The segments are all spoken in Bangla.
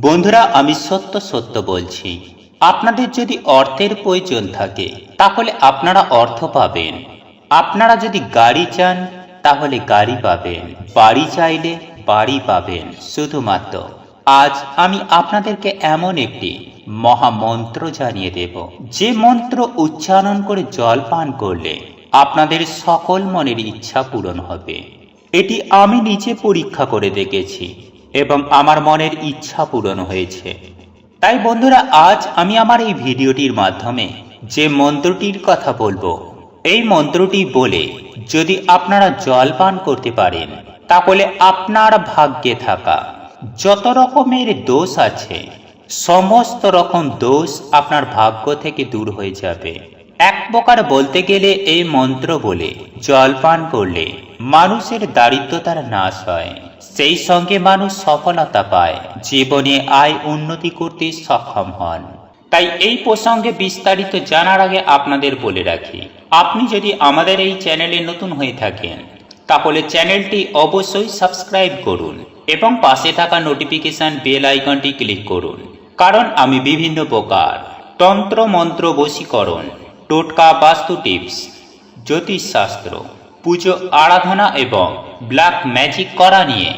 বন্ধুরা, আমি সত্য সত্য বলছি, আপনাদের যদি অর্থের প্রয়োজন থাকে তাহলে আপনারা অর্থ পাবেন। আপনারা যদি গাড়ি চান তাহলে গাড়ি পাবেন, বাড়ি চাইলে বাড়ি পাবেন। শুধুমাত্র আজ আমি আপনাদেরকে এমন একটি মহামন্ত্র জানিয়ে দেব, যে মন্ত্র উচ্চারণ করে জল পান করলে আপনাদের সকল মনের ইচ্ছা পূরণ হবে। এটি আমি নিজে পরীক্ষা করে দেখেছি এবং আমার মনের ইচ্ছা পূরণ হয়েছে। তাই বন্ধুরা, আজ আমি আমার এই ভিডিওটির মাধ্যমে যে মন্ত্রটির কথা বলবো, এই মন্ত্রটি বলে যদি আপনারা জল পান করতে পারেন তাহলে আপনার ভাগ্যে থাকা যত রকমের দোষ আছে সমস্ত রকম দোষ আপনার ভাগ্য থেকে দূর হয়ে যাবে। এক প্রকার বলতে গেলে এই মন্ত্র বলে জল পান করলে মানুষের দারিদ্রতার নাশ হয়, সেই সঙ্গে মানুষ সফলতা পায়, জীবনে আয় উন্নতি করতে সক্ষম হন। তাই এই প্রসঙ্গে বিস্তারিত জানার আগে আপনাদের বলে রাখি, আপনি যদি আমাদের এই চ্যানেলে নতুন হয়ে থাকেন তাহলে চ্যানেলটি অবশ্যই সাবস্ক্রাইব করুন এবং পাশে থাকা নোটিফিকেশন বেল আইকনটি ক্লিক করুন, কারণ আমি বিভিন্ন প্রকার তন্ত্র মন্ত্র, বশীকরণ, টোটকা, বাস্তু টিপস, জ্যোতিষশাস্ত্র, পুজো আরাধনা এবং ব্ল্যাক ম্যাজিক করা নিয়ে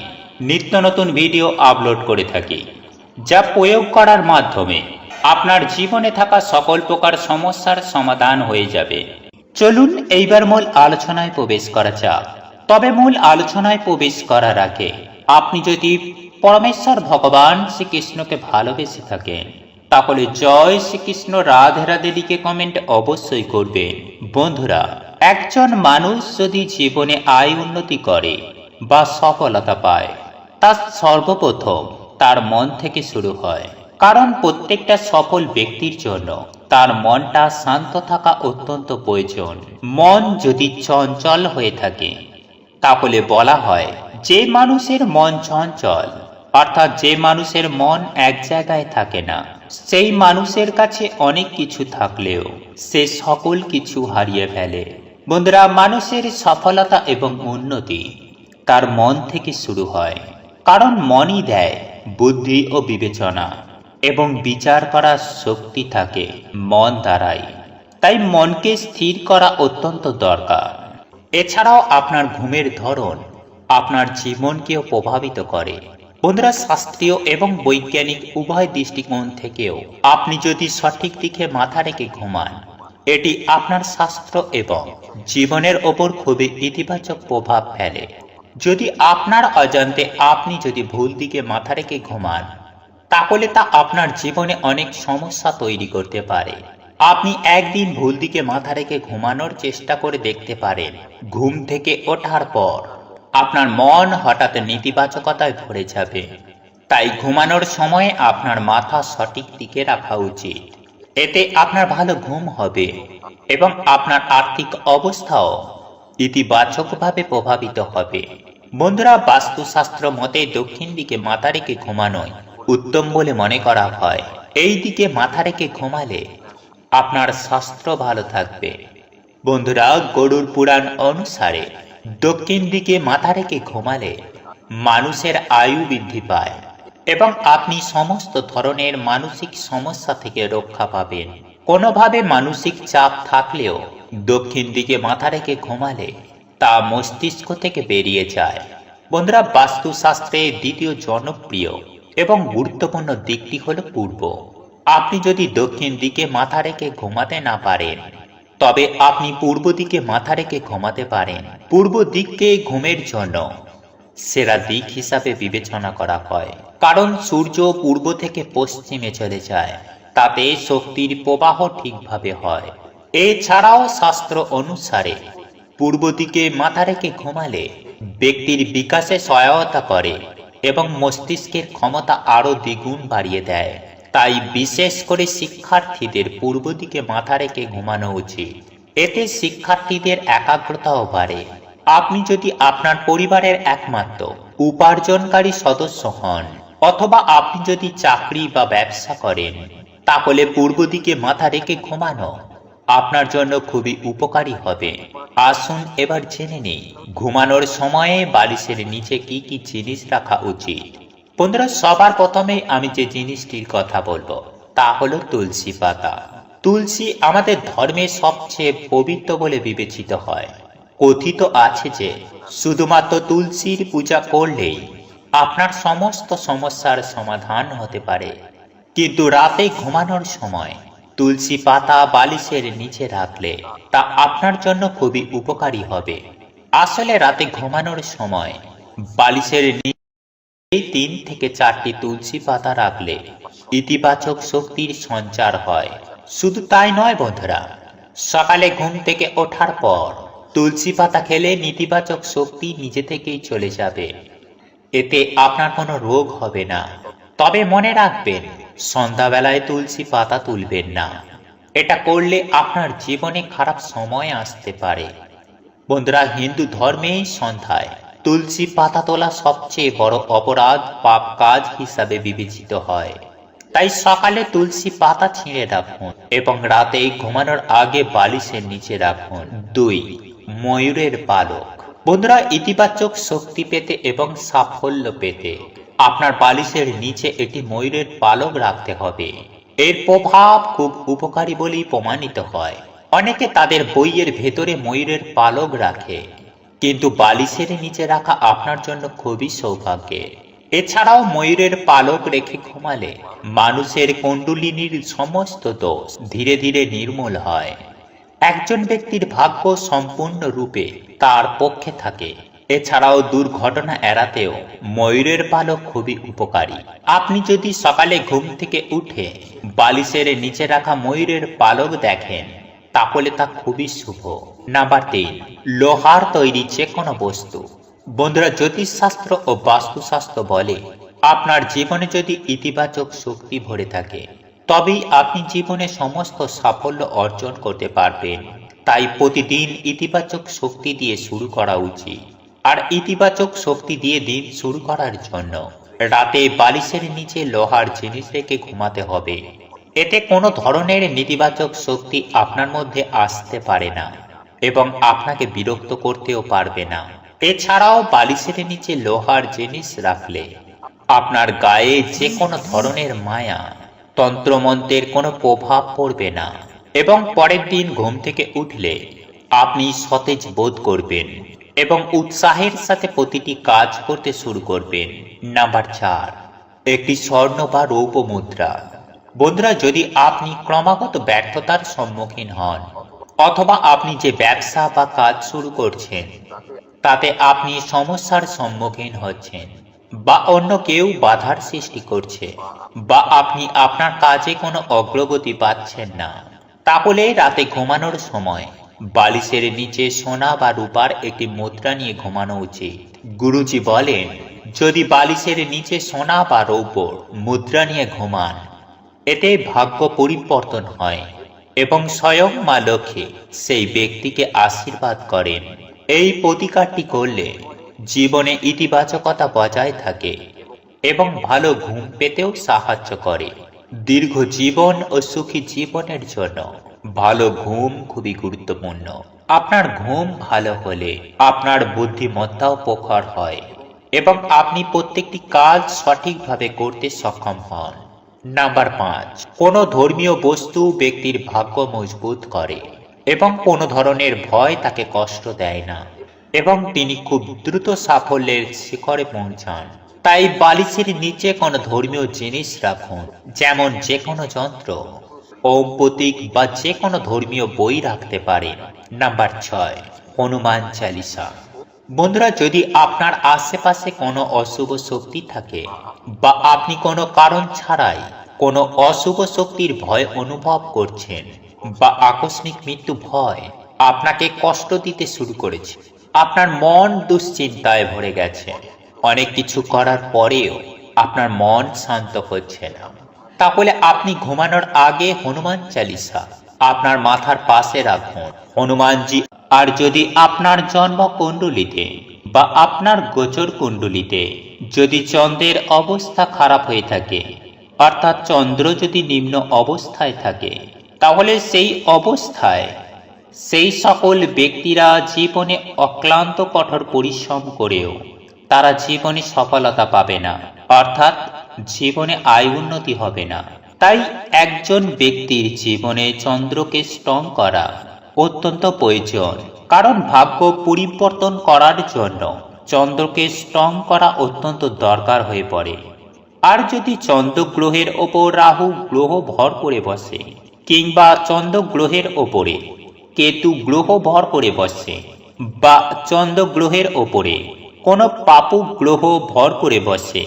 নিত্য নতুন ভিডিও আপলোড করে থাকি, যা প্রয়োগ করার মাধ্যমে আপনার জীবনে থাকা সকল প্রকার সমস্যার সমাধান হয়ে যাবে। চলুন এইবার মূল আলোচনায় প্রবেশ করা যাক। তবে মূল আলোচনায় প্রবেশ করার আগে আপনি যদি পরমেশ্বর ভগবান শ্রীকৃষ্ণকে ভালোবেসে থাকেন তাহলে জয় শ্রীকৃষ্ণ রাধে রাধে লিখে কমেন্ট অবশ্যই করবেন। বন্ধুরা, একজন মানুষ যদি জীবনে আয় উন্নতি করে বা সফলতা পায়, তা সর্বপ্রথম তার মন থেকে শুরু হয়। কারণ প্রত্যেকটা সফল ব্যক্তির জন্য তার মনটা শান্ত থাকা অত্যন্ত প্রয়োজন। মন যদি চঞ্চল হয়ে থাকে তাহলে বলা হয় যে মানুষের মন চঞ্চল, অর্থাৎ যে মানুষের মন এক জায়গায় থাকে না, সেই মানুষের কাছে অনেক কিছু থাকলেও সে সকল কিছু হারিয়ে ফেলে। বন্ধুরা, মানুষের সফলতা এবং উন্নতি তার মন থেকে শুরু হয়, কারণ মনই দেয় বুদ্ধি ও বিবেচনা এবং বিচার করার শক্তি থাকে মন দ্বারাই। তাই মনকে স্থির করা অত্যন্ত দরকার। এছাড়াও আপনার ঘুমের ধরন আপনার জীবনকেও প্রভাবিত করে। বন্ধুরা, শাস্ত্রীয় এবং বৈজ্ঞানিক উভয় দৃষ্টিকোণ থেকেও আপনি যদি সঠিক দিকে মাথা রেখে ঘুমান, এটি আপনার স্বাস্থ্য এবং জীবনের ওপর খুবই ইতিবাচক প্রভাব ফেলে। যদি আপনার অজান্তে আপনি যদি ভুল দিকে মাথা রেখে ঘুমান, তাহলে তা আপনার জীবনে অনেক সমস্যা তৈরি করতে পারে। আপনি একদিন ভুল দিকে মাথা রেখে ঘুমানোর চেষ্টা করে দেখতে পারেন। ঘুম থেকে ওঠার পর আপনার মন হঠাৎ নেতিবাচকতায় ভরে যাবে। তাই ঘুমানোর সময়ে আপনার মাথা সঠিক দিকে রাখা উচিত। এতে আপনার ভালো ঘুম হবে এবং আপনার আর্থিক অবস্থাও ইতিবাচকভাবে প্রভাবিত হবে। বন্ধুরা, বাস্তুশাস্ত্র মতে দক্ষিণ দিকে মাথা রেখে ঘুমানোই উত্তম বলে মনে করা হয়। এই দিকে মাথা রেখে ঘুমালে আপনার স্বাস্থ্য ভালো থাকবে। বন্ধুরা, গরুড় পুরাণ অনুসারে দক্ষিণ দিকে মাথা রেখে ঘুমালে মানুষের আয়ু বৃদ্ধি পায় এবং আপনি সমস্ত ধরনের মানসিক সমস্যা থেকে রক্ষা পাবেন। কোনোভাবে মানসিক চাপ থাকলেও দক্ষিণ দিকে মাথা রেখে ঘুমালে তা মস্তিষ্ক থেকে বেরিয়ে যায়। বন্ধুরা, বাস্তুশাস্ত্রের দ্বিতীয় জনপ্রিয় এবং গুরুত্বপূর্ণ দিকটি হল পূর্ব। আপনি যদি দক্ষিণ দিকে মাথা রেখে ঘুমাতে না পারেন, তবে আপনি পূর্ব দিকে মাথা রেখে ঘুমাতে পারেন। পূর্ব দিককে ঘুমের জন্য সেরা দিক হিসাবে বিবেচনা করা হয়, কারণ সূর্য পূর্ব থেকে পশ্চিমে চলে যায়, তাতে শক্তির প্রবাহ ঠিকভাবে হয়। এছাড়াও শাস্ত্র অনুসারে পূর্ব দিকে মাথা রেখে ঘুমালে ব্যক্তির বিকাশে সহায়তা করে এবং মস্তিষ্কের ক্ষমতা আরও দ্বিগুণ বাড়িয়ে দেয়। তাই বিশেষ করে শিক্ষার্থীদের পূর্ব দিকে মাথা রেখে ঘুমানো উচিত। এতে শিক্ষার্থীদের একাগ্রতাও বাড়ে। আপনি যদি আপনার পরিবারের একমাত্র উপার্জনকারী সদস্য হন অথবা আপনি যদি চাকরি বা ব্যবসা করেন, তাহলে পূর্ব দিকে মাথা রেখে ঘুমানো আপনার জন্য খুবই উপকারী হবে। আসুন এবার জেনে নিই ঘুমানোর সময়ে বালিশের নিচে কি কি জিনিস রাখা উচিত। বন্ধুরা, সবার প্রথমেই আমি যে জিনিসটির কথা বলবো তা হলো তুলসী পাতা। তুলসী আমাদের ধর্মে সবচেয়ে পবিত্র বলে বিবেচিত হয়। কথিত আছে যে শুধুমাত্র তুলসীর পূজা করলেই আপনার সমস্ত সমস্যার সমাধান হতে পারে। কিন্তু রাতে ঘুমানোর সময় তুলসী পাতা বালিশের নিচে রাখলে তা আপনার জন্য খুবই উপকারী হবে। আসলে রাতে ঘুমানোর সময় বালিশের এই 3 থেকে 4টি তুলসী পাতা রাখলে ইতিবাচক শক্তির সঞ্চার হয়। শুধু তাই নয় বন্ধুরা, সকালে ঘুম থেকে ওঠার পর তুলসী পাতা খেলে নেতিবাচক শক্তি নিজে থেকেই চলে যাবে। এতে আপনার কোনো রোগ হবে না। তবে মনে রাখবেন, সন্ধ্যাবেলায় তুলসী পাতা তুলবেন না। এটা করলে আপনার জীবনে খারাপ সময় আসতে পারে। বন্ধুরা, হিন্দু ধর্মে সন্ধ্যায় তুলসী পাতা তোলা সবচেয়ে বড় অপরাধ, পাপ কাজ হিসাবে বিবেচিত হয়। তাই সকালে তুলসী পাতা ছিঁড়ে রাখুন এবং রাতে ঘুমানোর আগে বালিশের নিচে রাখুন। 2. ময়ূরের পালক। বন্ধুরা, ইতিবাচক শক্তি পেতে এবং সাফল্য পেতে আপনার বালিশের নিচে একটি ময়ূরের পালক রাখতে হবে। এর প্রভাব খুব উপকারী বলেই প্রমাণিত হয়। অনেকে তাদের বইয়ের ভেতরে ময়ূরের পালক রাখে, কিন্তু বালিশের নিচে রাখা আপনার জন্য খুবই সৌভাগ্যের। এছাড়াও ময়ূরের পালক রেখে ঘুমালে মানুষের কুণ্ডলিনীর সমস্ত দোষ ধীরে ধীরে নির্মূল হয়। একজন ব্যক্তির ভাগ্য সম্পূর্ণরূপে তার পক্ষে থাকে। এছাড়াও দুর্ঘটনা এড়াতেও ময়ূরের পালক খুবই উপকারী। আপনি যদি সকালে ঘুম থেকে উঠে বালিশের নিচে রাখা ময়ূরের পালক দেখেন, তাহলে তা খুবই শুভ। নাম্বার 3, লোহার তৈরি যে কোনো বস্তু। বন্ধুরা, জ্যোতিষশাস্ত্র ও বাস্তুশাস্ত্র বলে আপনার জীবনে যদি ইতিবাচক শক্তি ভরে থাকে তবেই আপনি জীবনে সমস্ত সাফল্য অর্জন করতে পারবেন। তাই প্রতিদিন ইতিবাচক শক্তি দিয়ে শুরু করা উচিত। আর ইতিবাচক শক্তি দিয়ে দিন শুরু করার জন্য রাতে বালিশের নিচে লোহার জিনিস রেখে ঘুমাতে হবে। এতে কোনো ধরনের নেতিবাচক শক্তি আপনার মধ্যে আসতে পারে না এবং আপনাকে বিরক্ত করতেও পারবে না। এছাড়াও বালিশের নিচে লোহার জিনিস রাখলে আপনার গায়ে যে কোনো ধরনের মায়া, তন্ত্রমন্ত্রের কোনো প্রভাব পড়বে না এবং পরের দিন ঘুম থেকে উঠলে আপনি সতেজ বোধ করবেন এবং উৎসাহের সাথে প্রতিটি কাজ করতে শুরু করবেন। নাম্বার 4, একটি স্বর্ণ বা রৌপ্য মুদ্রা। বন্ধুরা, যদি আপনি ক্রমাগত ব্যর্থতার সম্মুখীন হন অথবা আপনি যে ব্যবসা বা কাজ শুরু করছেন তাতে আপনি সমস্যার সম্মুখীন হচ্ছেন, বা অন্য কেউ বাধার সৃষ্টি করছে, বা আপনি আপনার কাজে কোনো অগ্রগতি পাচ্ছেন না, তাহলে রাতে ঘুমানোর সময় বালিশের নিচে সোনা বা রূপার একটি মুদ্রা নিয়ে ঘুমানো উচিত। গুরুজি বলেন, যদি বালিশের নিচে সোনা বা রৌপ্যর মুদ্রা নিয়ে ঘুমান, এতে ভাগ্য পরিবর্তন হয় এবং স্বয়ং মা লক্ষ্মী সেই ব্যক্তিকে আশীর্বাদ করেন। এই প্রতিকারটি করলে জীবনে ইতিবাচকতা বজায় থাকে এবং ভালো ঘুম পেতেও সাহায্য করে। দীর্ঘ জীবন ও সুখী জীবনের জন্য ভালো ঘুম খুবই গুরুত্বপূর্ণ। আপনার ঘুম ভালো হলে আপনার বুদ্ধিমত্তাও প্রখর হয় এবং আপনি প্রত্যেকটি কাজ সঠিকভাবে করতে সক্ষম হন। নাম্বার 5, কোনো ধর্মীয় বস্তু ব্যক্তির ভাগ্য মজবুত করে এবং কোনো ধরনের ভয় তাকে কষ্ট দেয় না এবং তিনি খুব দ্রুত সাফল্যের শিখরে পৌঁছান। তাই বালিশের নিচে কোনো ধর্মীয় জিনিস রাখুন, যেমন যে কোনো যন্ত্র, ওম প্রতীক বা যে কোনো ধর্মীয় বই রাখতে পারেন। নাম্বার 6, হনুমান চালিসা। বন্ধুরা, যদি আপনার আশেপাশে কোনো অশুভ শক্তি থাকে বা আপনি কোনো কারণ ছাড়াই কোনো অশুভ শক্তির ভয় অনুভব করছেন বা আকস্মিক মৃত্যু ভয় আপনাকে কষ্ট দিতে শুরু করেছে, আপনার মন দুশ্চিন্তায় ভরে গেছে, অনেক কিছু করার পরেও আপনার মন শান্ত হচ্ছে না, তাহলে আপনি ঘুমানোর আগে হনুমান চালিসা আপনার মাথার পাশে রাখুন। হনুমানজি। আর যদি আপনার জন্ম কুণ্ডলিতে বা আপনার গোচর কুণ্ডলিতে যদি চন্দ্রের অবস্থা খারাপ হয়ে থাকে, অর্থাৎ চন্দ্র যদি নিম্ন অবস্থায় থাকে, তাহলে সেই অবস্থায় সেই সকল ব্যক্তিরা জীবনে অক্লান্ত কঠোর পরিশ্রম করেও তারা জীবনে সফলতা পাবে না, অর্থাৎ জীবনে আয় উন্নতি হবে না। তাই একজন ব্যক্তির জীবনে চন্দ্রকে স্ট্রং করা অত্যন্ত প্রয়োজন, কারণ ভাগ্য পরিবর্তন করার জন্য চন্দ্রকে স্ট্রং করা অত্যন্ত দরকার হয়ে পড়ে। আর যদি চন্দ্র গ্রহের ওপর রাহু গ্রহ ভর করে বসে, কিংবা চন্দ্র গ্রহের ওপরে কেতু গ্রহ ভর করে বসে, বা চন্দ্র গ্রহের ওপরে কোনো পাপু গ্রহ ভর করে বসে,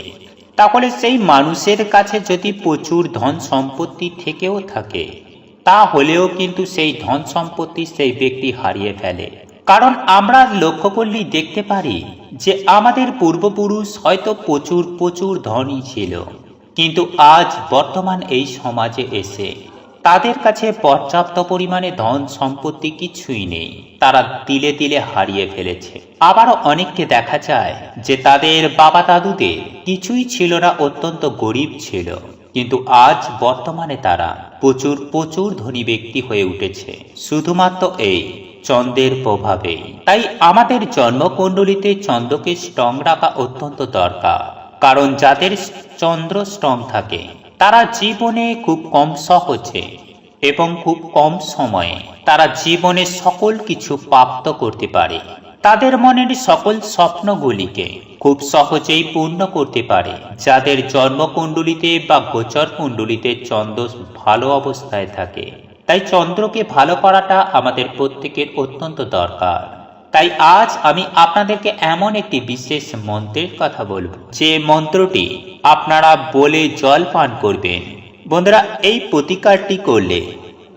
তাহলে সেই মানুষের কাছে যদি প্রচুর ধন সম্পত্তি থেকেও থাকে, তাহলেও কিন্তু সেই ধন সম্পত্তি সেই ব্যক্তি হারিয়ে ফেলে। কারণ আমরা লক্ষ্য করলেই দেখতে পারি যে আমাদের পূর্বপুরুষ হয়তো প্রচুর প্রচুর ধনী ছিল, কিন্তু আজ বর্তমান এই সমাজে এসে তাদের কাছে পর্যাপ্ত পরিমাণে ধন সম্পত্তি কিছুই নেই, তারা তিলে তিলে হারিয়ে ফেলেছে। আবারও অনেককে দেখা যায় যে তাদের বাবা দাদুদের কিছুই ছিল না, অত্যন্ত গরিব ছিল, কিন্তু আজ বর্তমানে তারা প্রচুর প্রচুর ধনী ব্যক্তি হয়ে উঠেছে শুধুমাত্র এই চন্দ্রের প্রভাবে। তাই আমাদের জন্মকুণ্ডলিতে চন্দ্রকে স্ট্রং রাখা অত্যন্ত দরকার, কারণ যাদের চন্দ্র স্ট্রং থাকে তারা জীবনে খুব কম সহজে এবং খুব কম সময়ে তারা জীবনে সকল কিছু প্রাপ্ত করতে পারে। তাদের মনের সকল স্বপ্নগুলিকে খুব সহজেই পূর্ণ করতে পারে। যাদের জন্মকুণ্ডলিতে বা গোচর কুণ্ডলিতে চন্দ্র ভালো অবস্থায় থাকে, তাই চন্দ্রকে ভালো করাটা আমাদের প্রত্যেকের অত্যন্ত দরকার। তাই আজ আমি আপনাদেরকে এমন একটি বিশেষ মন্ত্রের কথা বলবো, যে মন্ত্রটি আপনারা বলে জল পান করবেন। বন্ধুরা, এই প্রতিকারটি করলে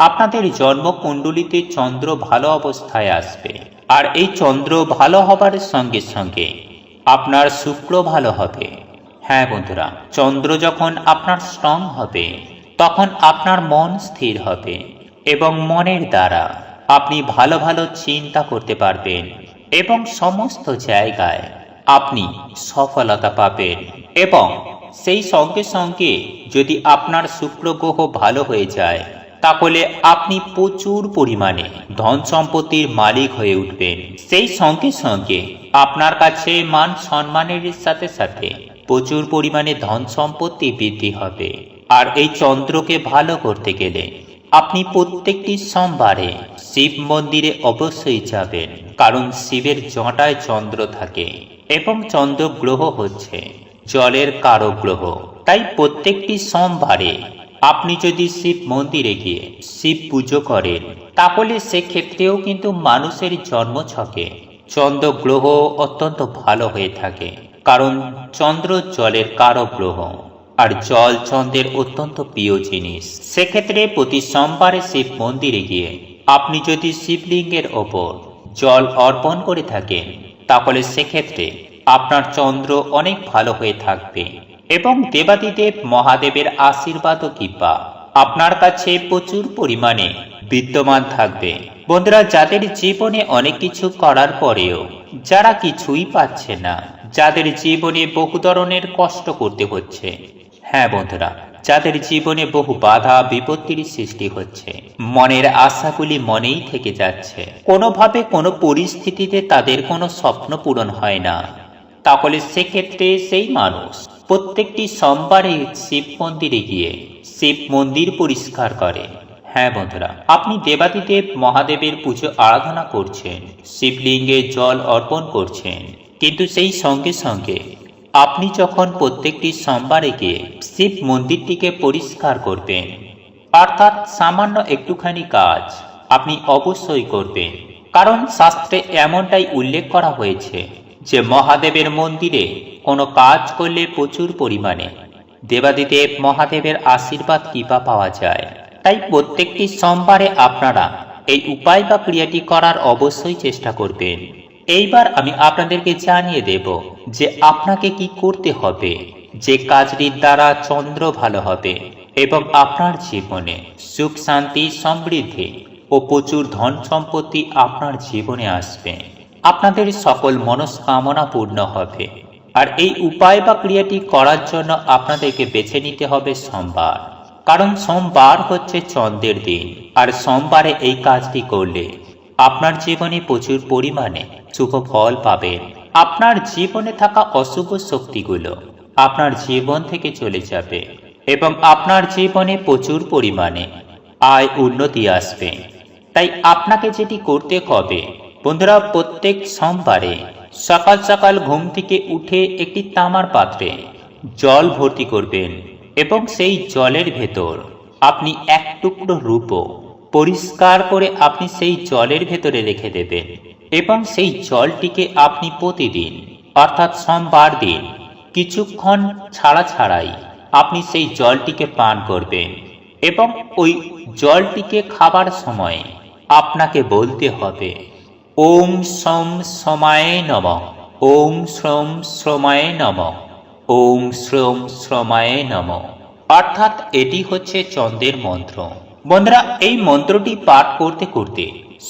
আপনাদের জন্মকুণ্ডলিতে চন্দ্র ভালো অবস্থায় আসবে, আর এই চন্দ্র ভালো হবার সঙ্গে সঙ্গে আপনার শুক্র ভালো হবে। হ্যাঁ বন্ধুরা, চন্দ্র যখন আপনার স্ট্রং হবে, তখন আপনার মন স্থির হবে এবং মনের দ্বারা আপনি ভালো ভালো চিন্তা করতে পারবেন এবং সমস্ত জায়গায় আপনি সফলতা পাবেন। এবং সেই সঙ্গে সঙ্গে যদি আপনার শুক্র গ্রহ ভালো হয়ে যায়, তাহলে আপনি প্রচুর পরিমাণে ধন সম্পত্তির মালিক হয়ে উঠবেন। সেই সঙ্গে সঙ্গে আপনার কাছে মান সম্মানের সাথে সাথে প্রচুর পরিমাণে ধন সম্পত্তি বৃদ্ধি হবে। আর এই চন্দ্রকে ভালো করতে গেলে আপনি প্রত্যেকটি সোমবারে শিব মন্দিরে অবশ্যই যাবেন, কারণ শিবের জটায় চন্দ্র থাকে এবং চন্দ্র গ্রহ হচ্ছে জলের কারক গ্রহ। তাই প্রত্যেকটি সোমবারে আপনি যদি শিব মন্দিরে গিয়ে শিব পুজো করেন, তাহলে সেক্ষেত্রেও কিন্তু মানুষের জন্মছকে চন্দ্র গ্রহ অত্যন্ত ভালো হয়ে থাকে, কারণ চন্দ্র জলের কারক গ্রহ, আর জল চন্দ্রের অত্যন্ত প্রিয় জিনিস। সেক্ষেত্রে প্রতি সোমবারে শিব মন্দিরে গিয়ে আপনি যদি শিবলিঙ্গের ওপর জল অর্পণ করে থাকেন, তাহলে সেক্ষেত্রে আপনার চন্দ্র অনেক ভালো হয়ে থাকবে এবং দেবাদিদেব মহাদেবের আশীর্বাদ ও কৃপা আপনার কাছে প্রচুর পরিমাণে বিদ্যমান থাকবে। বন্ধুরা, যাদের জীবনে অনেক কিছু করার পরেও যারা কিছুই পাচ্ছে না, যাদের জীবনে বহু ধরনের কষ্ট করতে হচ্ছে, হ্যাঁ বন্ধুরা, যাদের জীবনে বহু বাধা বিপত্তির সৃষ্টি হচ্ছে, মনের আশাগুলি মনেই থেকে যাচ্ছে, কোনোভাবে কোনো পরিস্থিতিতে তাদের কোনো স্বপ্ন পূরণ হয় না, তাহলে সেক্ষেত্রে সেই মানুষ প্রত্যেকটি সোমবারে শিব মন্দিরে গিয়ে শিব মন্দির পরিষ্কার করে। হ্যাঁ বন্ধুরা, আপনি দেবাদিদেব মহাদেবের পুজো আরাধনা করছেন, শিবলিঙ্গে জল অর্পণ করছেন, কিন্তু সেই সঙ্গে সঙ্গে আপনি যখন প্রত্যেকটি সোমবারে গিয়ে শিব মন্দিরটিকে পরিষ্কার করবেন, অর্থাৎ সামান্য একটুখানি কাজ আপনি অবশ্যই করবেন, কারণ শাস্ত্রে এমনটাই উল্লেখ করা হয়েছে যে মহাদেবের মন্দিরে কোনো কাজ করলে প্রচুর পরিমাণে দেবাদিদেব মহাদেবের আশীর্বাদ কৃপা পাওয়া যায়। তাই প্রত্যেকটি সোমবারে আপনারা এই উপায় বা ক্রিয়াটি করার অবশ্যই চেষ্টা করবেন। এইবার আমি আপনাদেরকে জানিয়ে দেব যে আপনাকে কি করতে হবে, যে কাজটির দ্বারা চন্দ্র ভালো হবে এবং আপনার জীবনে সুখ শান্তি সমৃদ্ধি ও প্রচুর ধন সম্পত্তি আপনার জীবনে আসবে, আপনাদের সকল মনস্কামনা পূর্ণ হবে। আর এই উপায় বা ক্রিয়াটি করার জন্য আপনাদেরকে বেছে নিতে হবে সোমবার, কারণ সোমবার হচ্ছে চন্দ্রের দিন, আর সোমবারে এই কাজটি করলে আপনার জীবনে প্রচুর পরিমাণে শুভ ফল পাবেন। আপনার জীবনে থাকা অশুভ শক্তিগুলো আপনার জীবন থেকে চলে যাবে এবং আপনার জীবনে প্রচুর পরিমাণে আয় উন্নতি আসবে। তাই আপনাকে যেটি করতে হবে বন্ধুরা, প্রত্যেক সোমবারে সকাল সকাল ঘুম থেকে উঠে একটি তামার পাত্রে জল ভর্তি করবেন এবং সেই জলের ভেতর আপনি এক টুকরো রূপো পরিষ্কার করে আপনি সেই জলের ভেতরে রেখে দেবেন এবং সেই জলটিকে আপনি প্রতিদিন অর্থাৎ সোমবার দিন কিছুক্ষণ ছাড়াই আপনি সেই জলটিকে পান করবেন এবং ওই জলটিকে খাবার সময় আপনাকে বলতে হবে ওম সোম সোমায় নমঃ, ওম শ্রম শ্রমায় নমঃ, ওম শ্রম শ্রমায় নমঃ। অর্থাৎ এটি হচ্ছে চন্দ্রের মন্ত্র। বন্ধুরা, এই মন্ত্রটি পাঠ করতে করতে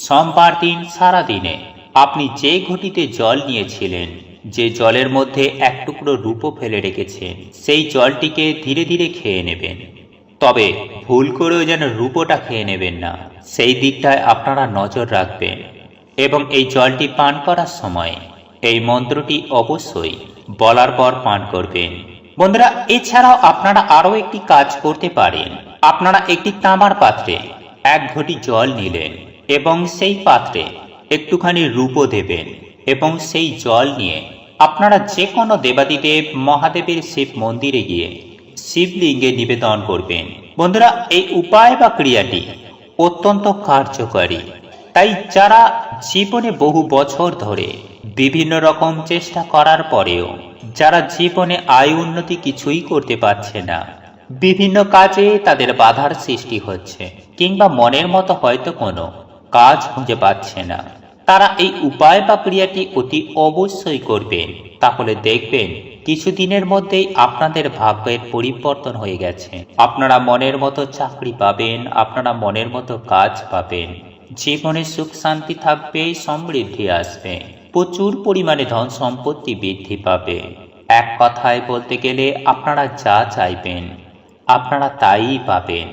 সোমবার দিন সারা দিনে আপনি যে ঘটিতে জল নিয়েছিলেন, যে জলের মধ্যে এক টুকরো রূপো ফেলে রেখেছেন, সেই জলটিকে ধীরে ধীরে খেয়ে নেবেন। তবে ভুল করেও যেন রূপোটা খেয়ে নেবেন না, সেই দিকটায় আপনারা নজর রাখবেন। এবং এই জলটি পান করার সময় এই মন্ত্রটি অবশ্যই বলার পর পান করবেন। বন্ধুরা, এছাড়াও আপনারা আরও একটি কাজ করতে পারেন। আপনারা একটি তামার পাত্রে এক ঘটি জল নিলেন এবং সেই পাত্রে একটুখানি রূপো দেবেন এবং সেই জল নিয়ে আপনারা যে কোনো দেবাদিদেব মহাদেবের শিব মন্দিরে গিয়ে শিবলিঙ্গে নিবেদন করবেন। বন্ধুরা, এই উপায় বা ক্রিয়াটি অত্যন্ত কার্যকরী। তাই যারা জীবনে বহু বছর ধরে বিভিন্ন রকম চেষ্টা করার পরেও যারা জীবনে আয় উন্নতি কিছুই করতে পারছে না, বিভিন্ন কাজে তাদের বাধার সৃষ্টি হচ্ছে কিংবা মনের মতো হয়তো কোনো কাজ খুঁজে পাচ্ছে না, তারা এই উপায় বা ক্রিয়াটি অতি অবশ্যই করবেন। তাহলে দেখবেন কিছুদিনের মধ্যেই আপনাদের ভাগ্যের পরিবর্তন হয়ে গেছে। আপনারা মনের মতো চাকরি পাবেন, আপনারা মনের মতো কাজ পাবেন, জীবনে সুখ শান্তি থাকবে, সমৃদ্ধি আসবে, প্রচুর পরিমাণে ধন সম্পত্তি বৃদ্ধি পাবে। এক কথায় বলতে গেলে আপনারা যা চাইবেন আপনারা তাই পাবেন।